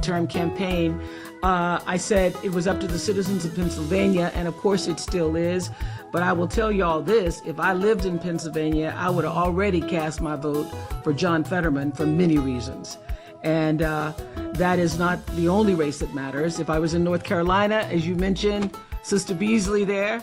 midterm campaign, I said it was up to the citizens of Pennsylvania, and of course it still is. But I will tell you all this, if I lived in Pennsylvania, I would have already cast my vote for John Fetterman for many reasons. And that is not the only race that matters. If I was in North Carolina, as you mentioned, Sister Beasley there.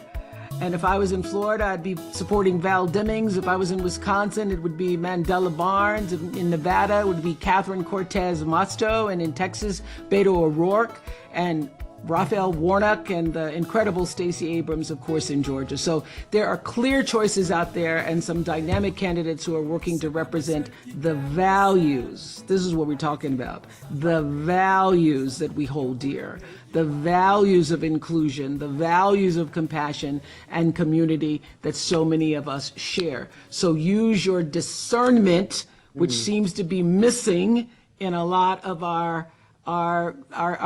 And if I was in Florida, I'd be supporting Val Demings. If I was in Wisconsin, it would be Mandela Barnes. In Nevada, it would be Catherine Cortez Masto. And in Texas, Beto O'Rourke and Raphael Warnock and the incredible Stacey Abrams, of course, in Georgia. So there are clear choices out there and some dynamic candidates who are working to represent the values. This is what we're talking about. The values that we hold dear, the values of inclusion, the values of compassion and community that so many of us share. So use your discernment, which seems to be missing in a lot of our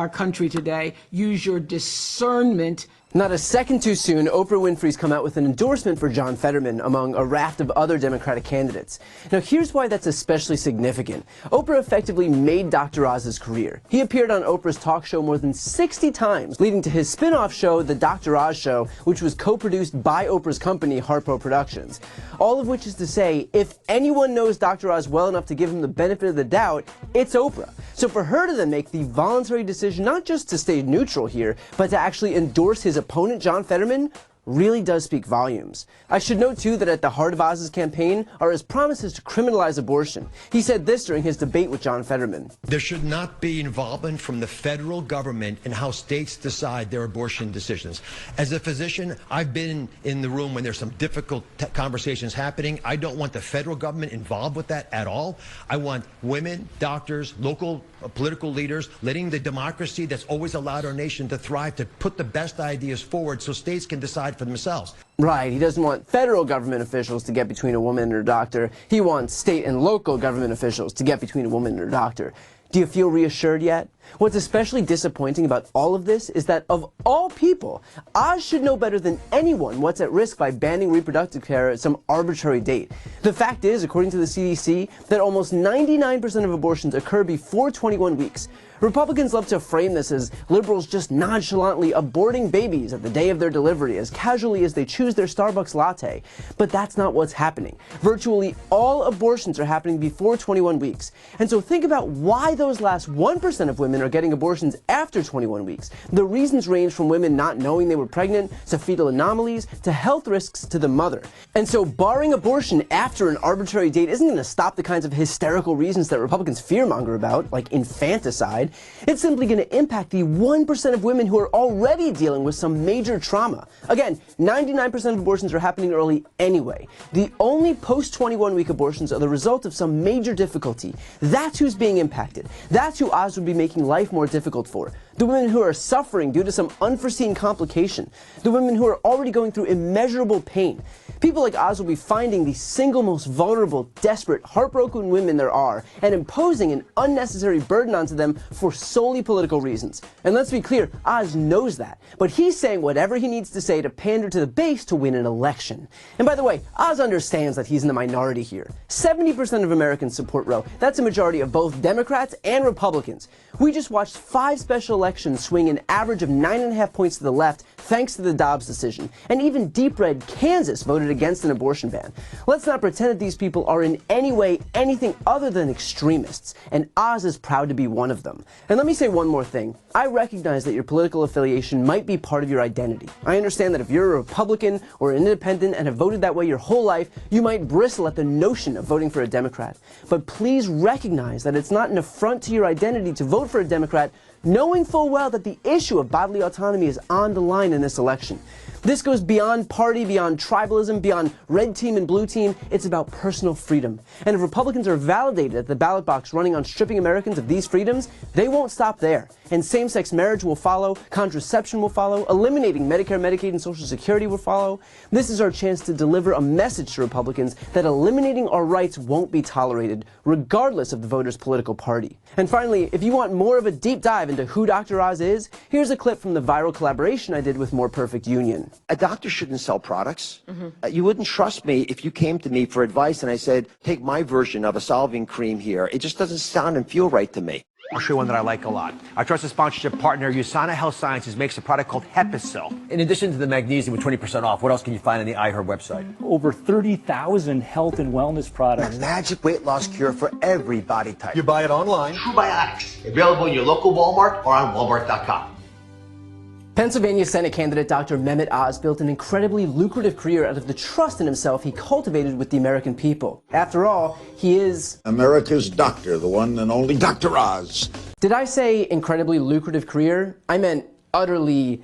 country today. Use your discernment. Not a second too soon, Oprah Winfrey's come out with an endorsement for John Fetterman among a raft of other Democratic candidates. Now here's why that's especially significant. Oprah effectively made Dr. Oz's career. He appeared on Oprah's talk show more than 60 times, leading to his spin-off show, The Dr. Oz Show, which was co-produced by Oprah's company, Harpo Productions. All of which is to say, if anyone knows Dr. Oz well enough to give him the benefit of the doubt, it's Oprah. So for her to then make the voluntary decision not just to stay neutral here, but to actually endorse his opponent, John Fetterman, really does speak volumes. I should note, too, that at the heart of Oz's campaign are his promises to criminalize abortion. He said this during his debate with John Fetterman. There should not be involvement from the federal government in how states decide their abortion decisions. As a physician, I've been in the room when there's some difficult conversations happening. I don't want the federal government involved with that at all. I want women, doctors, local political leaders, letting the democracy that's always allowed our nation to thrive, to put the best ideas forward so states can decide for themselves. Right, he doesn't want federal government officials to get between a woman and her doctor. He wants state and local government officials to get between a woman and her doctor. Do you feel reassured yet? What's especially disappointing about all of this is that, of all people, Oz should know better than anyone what's at risk by banning reproductive care at some arbitrary date. The fact is, according to the CDC, that almost 99% of abortions occur before 21 weeks. Republicans love to frame this as liberals just nonchalantly aborting babies at the day of their delivery as casually as they choose their Starbucks latte. But that's not what's happening. Virtually all abortions are happening before 21 weeks. And so think about why those last 1% of women are getting abortions after 21 weeks. The reasons range from women not knowing they were pregnant, to fetal anomalies, to health risks to the mother. And so barring abortion after an arbitrary date isn't going to stop the kinds of hysterical reasons that Republicans fearmonger about, like infanticide. It's simply going to impact the 1% of women who are already dealing with some major trauma. Again, 99% of abortions are happening early anyway. The only post-21 week abortions are the result of some major difficulty. That's who's being impacted. That's who Oz would be making life more difficult for. The women who are suffering due to some unforeseen complication. The women who are already going through immeasurable pain. People like Oz will be finding the single most vulnerable, desperate, heartbroken women there are and imposing an unnecessary burden onto them for solely political reasons. And let's be clear, Oz knows that. But he's saying whatever he needs to say to pander to the base to win an election. And by the way, Oz understands that he's in the minority here. 70% of Americans support Roe. That's a majority of both Democrats and Republicans. We just watched 5 special elections swing an average of 9.5 points to the left thanks to the Dobbs decision. And even deep red Kansas voted against an abortion ban. Let's not pretend that these people are in any way anything other than extremists. And Oz is proud to be one of them. And let me say one more thing. I recognize that your political affiliation might be part of your identity. I understand that if you're a Republican or an independent and have voted that way your whole life, you might bristle at the notion of voting for a Democrat. But please recognize that it's not an affront to your identity to vote for a Democrat, knowing full well that the issue of bodily autonomy is on the line in this election. This goes beyond party, beyond tribalism, beyond red team and blue team. It's about personal freedom. And if Republicans are validated at the ballot box running on stripping Americans of these freedoms, they won't stop there. And same-sex marriage will follow, contraception will follow, eliminating Medicare, Medicaid, and Social Security will follow. This is our chance to deliver a message to Republicans that eliminating our rights won't be tolerated, regardless of the voter's political party. And finally, if you want more of a deep dive into who Dr. Oz is, here's a clip from the viral collaboration I did with More Perfect Union. A doctor shouldn't sell products. You wouldn't trust me if you came to me for advice and I said, take my version of a solving cream here. It just doesn't sound and feel right to me. I'll show you one that I like a lot. Our trusted sponsorship partner, USANA Health Sciences, makes a product called Hepisil. In addition to the magnesium with 20% off, what else can you find on the iHerb website? Over 30,000 health and wellness products. A magic weight loss cure for every body type. You buy it online. Probiotics, available in your local Walmart or on walmart.com. Pennsylvania Senate candidate Dr. Mehmet Oz built an incredibly lucrative career out of the trust in himself he cultivated with the American people. After all, he is America's doctor, the one and only Dr. Oz. Did I say incredibly lucrative career? I meant utterly,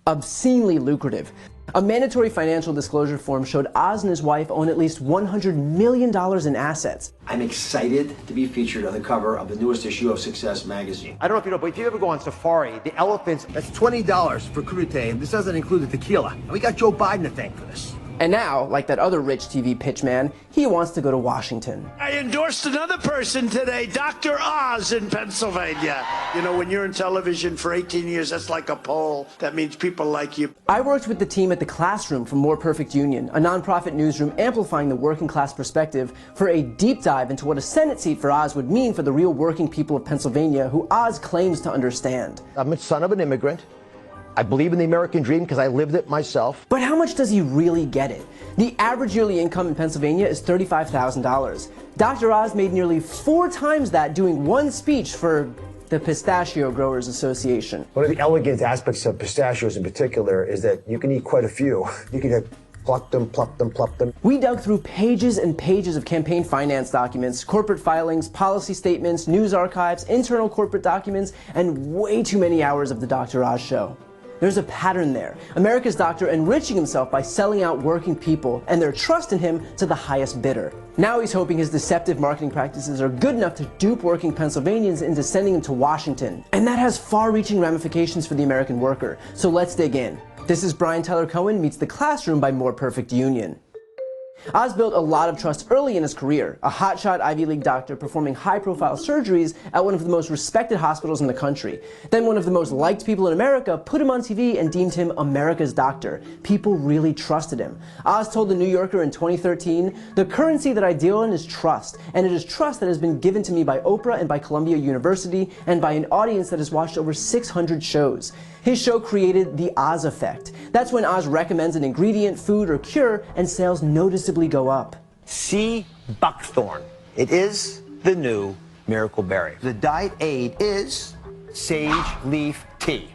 obscenely lucrative. A mandatory financial disclosure form showed Oz and his wife own at least $100 million in assets. I'm excited to be featured on the cover of the newest issue of Success magazine. I don't know if you know, but if you ever go on safari, the elephants, that's $20 for crudité, and this doesn't include the tequila. And we got Joe Biden to thank for this. And now, like that other rich TV pitchman, he wants to go to Washington. I endorsed another person today, Dr. Oz in Pennsylvania. You know, when you're in television for 18 years, that's like a poll. That means people like you. I worked with the team at the Classroom from More Perfect Union, a nonprofit newsroom amplifying the working class perspective, for a deep dive into what a Senate seat for Oz would mean for the real working people of Pennsylvania, who Oz claims to understand. I'm a son of an immigrant. I believe in the American dream because I lived it myself. But how much does he really get it? The average yearly income in Pennsylvania is $35,000. Dr. Oz made nearly 4 times that doing one speech for the Pistachio Growers Association. One of the elegant aspects of pistachios in particular is that you can eat quite a few. You can pluck them, pluck them, pluck them. We dug through pages and pages of campaign finance documents, corporate filings, policy statements, news archives, internal corporate documents, and way too many hours of the Dr. Oz show. There's a pattern there. America's doctor enriching himself by selling out working people and their trust in him to the highest bidder. Now he's hoping his deceptive marketing practices are good enough to dupe working Pennsylvanians into sending him to Washington. And that has far-reaching ramifications for the American worker. So let's dig in. This is Brian Tyler Cohen meets The Classroom by More Perfect Union. Oz built a lot of trust early in his career, a hotshot Ivy League doctor performing high-profile surgeries at one of the most respected hospitals in the country. Then one of the most liked people in America put him on TV and deemed him America's doctor. People really trusted him. Oz told The New Yorker in 2013, "The currency that I deal in is trust, and it is trust that has been given to me by Oprah and by Columbia University and by an audience that has watched over 600 shows." His show created the Oz effect. That's when Oz recommends an ingredient, food, or cure, and sales noticeably go up. Sea buckthorn. It is the new miracle berry. The diet aid is sage leaf tea.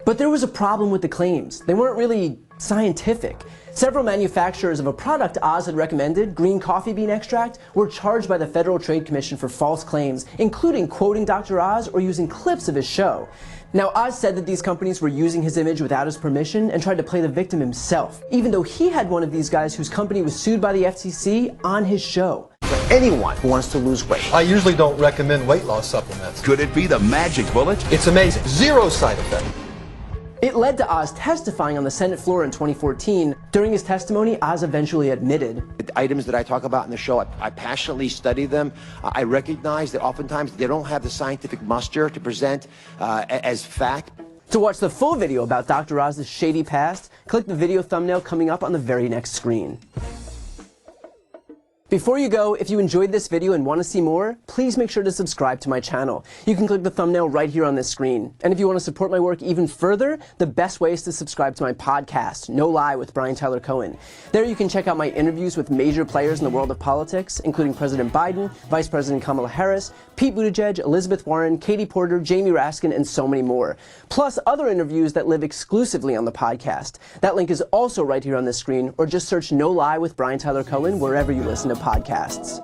But there was a problem with the claims. They weren't really scientific. Several manufacturers of a product Oz had recommended, green coffee bean extract, were charged by the Federal Trade Commission for false claims, including quoting Dr. Oz or using clips of his show. Now, Oz said that these companies were using his image without his permission and tried to play the victim himself, even though he had one of these guys whose company was sued by the FCC on his show. For anyone who wants to lose weight. I usually don't recommend weight loss supplements. Could it be the magic bullet? It's amazing. 0 side effect. It led to Oz testifying on the Senate floor in 2014. During his testimony, Oz eventually admitted, The items that I talk about in the show, I passionately study them. I recognize that oftentimes they don't have the scientific muster to present as fact. To watch the full video about Dr. Oz's shady past, click the video thumbnail coming up on the very next screen. Before you go, if you enjoyed this video and want to see more, please make sure to subscribe to my channel. You can click the thumbnail right here on this screen. And if you want to support my work even further, the best way is to subscribe to my podcast, No Lie with Brian Tyler Cohen. There you can check out my interviews with major players in the world of politics, including President Biden, Vice President Kamala Harris, Pete Buttigieg, Elizabeth Warren, Katie Porter, Jamie Raskin, and so many more. Plus other interviews that live exclusively on the podcast. That link is also right here on this screen, or just search No Lie with Brian Tyler Cohen wherever you listen to podcasts.